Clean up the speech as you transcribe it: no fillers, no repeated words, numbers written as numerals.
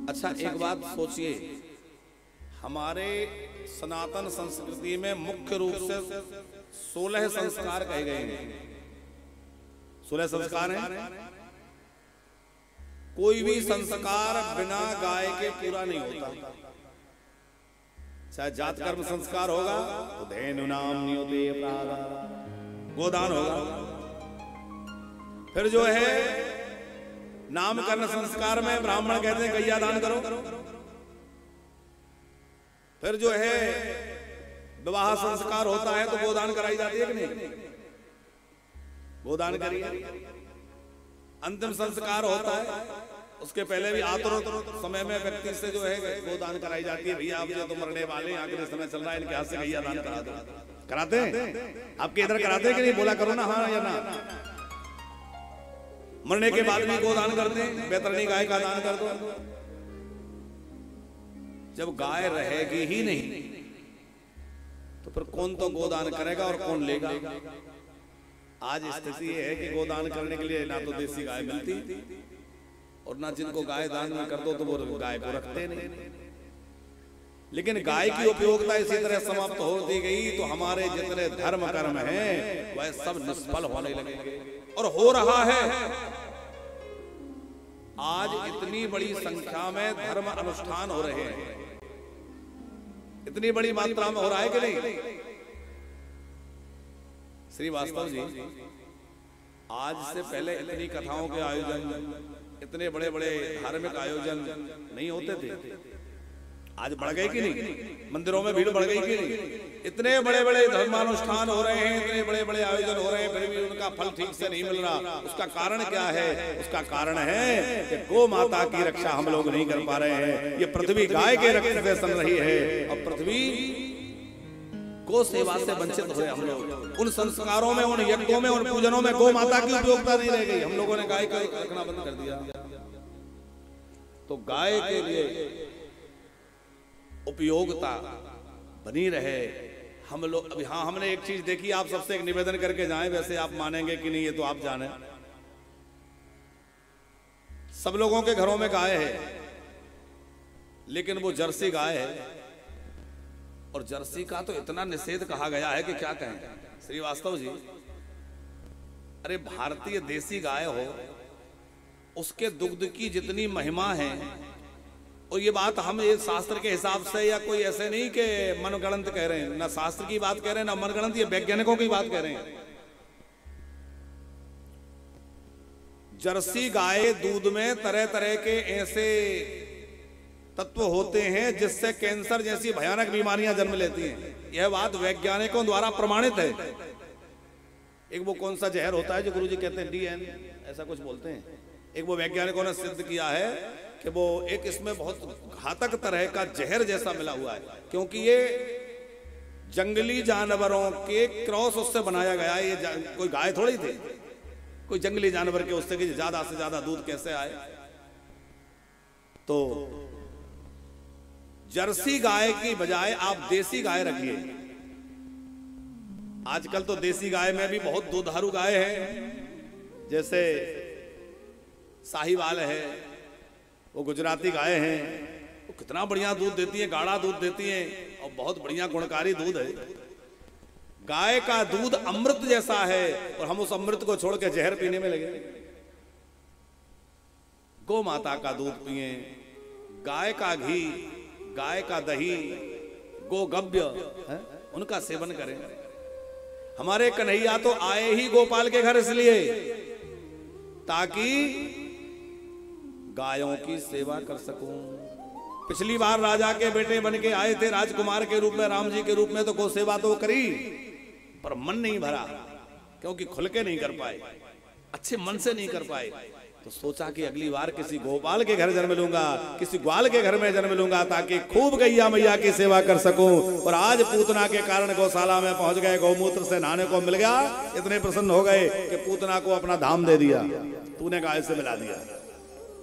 अच्छा एक बात सोचिए, हमारे सनातन संस्कृति में मुख्य रूप से 16 संस्कार कहे गए हैं। 16 संस्कार हैं। कोई भी संस्कार बिना गाय के पूरा नहीं होता। चाहे जात कर्म संस्कार होगा तो धेनु नाम नियोते गोदान होगा। फिर जो है नामकरण संस्कार में ब्राह्मण कहते हैं गैया दान करो। फिर जो है विवाह संस्कार होता है तो गोदान कराई जाती है कि नहीं? गोदान करिए। अंतिम संस्कार होता है, उसके पहले भी आतुर समय में व्यक्ति से जो है गोदान कराई जाती है। भैया आप जो तो मरने वाले हैं, आखिरी समय चल रहा है, इनके हाथ से गैया दान करा दो। कराते हैं? आपके इधर कराते हैं कि नहीं? बोला करो ना हाँ या ना। मरने के बाद भी गोदान करते हैं, बेतरनी गाय का दान कर दो। जब गाय रहेगी ही नहीं तो फिर कौन तो गोदान करेगा और कौन लेगा? आज स्थिति ये है कि गोदान करने के लिए ना तो देसी गाय मिलती और ना जिनको गाय दान में कर दो तो वो गाय को रखते नहीं। लेकिन गाय की उपयोगिता इसी तरह समाप्त होती गई तो हमारे जितने धर्म कर्म हैं वह सब निष्फल होने लगेंगे और हो रहा है। आज इतनी बड़ी संख्या में धर्म अनुष्ठान हो रहे हैं, इतनी बड़ी मात्रा में हो रहा है कि नहीं? श्रीवास्तव जी, आज से पहले इतनी कथाओं के आयोजन, इतने बड़े बड़े धार्मिक आयोजन नहीं होते थे। आज बढ़ गए कि नहीं? मंदिरों में भीड़ बढ़ गई कि नहीं? इतने बड़े बड़े धर्मानुष्ठान हो रहे हैं, इतने बड़े बड़े आयोजन हो रहे हैं, फिर भी उनका फल ठीक से नहीं मिल रहा। उसका कारण क्या है? उसका कारण है कि गौ माता की रक्षा हम लोग नहीं कर पा रहे हैं। ये पृथ्वी गाय के रक्त से सन रही है और पृथ्वी गौ सेवा से वंचित हुए हम लोग। उन संस्कारों में, उन यज्ञों में, उन पूजनों में गौ माता की उपयोगिता नहीं रह गई। हम लोगों ने गाय को रखना बंद कर दिया। तो गाय के लिए उपयोगिता बनी रहे हम लोग। अभी हाँ, हमने एक चीज देखी, आप सबसे एक निवेदन करके जाएं, वैसे आप मानेंगे कि नहीं ये तो आप जाने। सब लोगों के घरों में गाय है, लेकिन वो जर्सी गाय है और जर्सी का तो इतना निषेध कहा गया है कि क्या कहें श्रीवास्तव जी। अरे भारतीय देसी गाय हो, उसके दुग्ध की जितनी महिमा है, और ये बात हम ये शास्त्र के हिसाब से या कोई ऐसे नहीं कि मनगढ़ंत कह रहे हैं, ना शास्त्र की बात कह रहे हैं ना मनगढ़ंत, ये वैज्ञानिकों की बात कह रहे हैं। जर्सी गाय दूध में तरह तरह के ऐसे तत्व होते हैं जिससे कैंसर जैसी भयानक बीमारियां जन्म लेती हैं। यह बात वैज्ञानिकों द्वारा प्रमाणित है। एक वो कौन सा जहर होता है जो गुरुजी कहते हैं DN ऐसा कुछ बोलते हैं, एक वो वैज्ञानिकों ने सिद्ध किया है कि वो एक इसमें बहुत घातक तरह का जहर जैसा मिला हुआ है, क्योंकि ये जंगली जानवरों के क्रॉस उससे बनाया गया है। ये कोई गाय थोड़ी थी, कोई जंगली जानवर के उससे कि ज्यादा से ज्यादा दूध कैसे आए। तो जर्सी गाय की बजाय आप देसी गाय रखिए। आजकल तो देसी गाय में भी बहुत दुधारू गाय है, जैसे साहिवाल है, वो गुजराती गाय हैं, वो कितना बढ़िया दूध देती है, गाढ़ा दूध देती है और बहुत बढ़िया गुणकारी दूध है। गाय का दूध अमृत जैसा है और हम उस अमृत को छोड़ के जहर पीने में लगे। गौ माता का दूध पिए, गाय का घी, गाय का दही, गोगव्य है, उनका सेवन करें। हमारे कन्हैया तो आए ही गोपाल के घर इसलिए ताकि गायों की सेवा कर सकूं। पिछली बार राजा के बेटे बन के आए थे राजकुमार के रूप में, राम जी के रूप में, तो गौ सेवा तो करी पर मन नहीं भरा, क्योंकि खुल के नहीं कर पाए, अच्छे मन से नहीं कर पाए। तो सोचा कि अगली बार किसी गोपाल के घर जन्म लूंगा, किसी ग्वाल के घर में जन्म लूंगा ताकि खूब गैया मैया की सेवा कर सकूं। और आज पूतना के कारण गौशाला में पहुंच गए, गौमूत्र से नहाने को मिल गया, इतने प्रसन्न हो गए कि पूतना को अपना धाम दे दिया, तूने गाय से मिला दिया।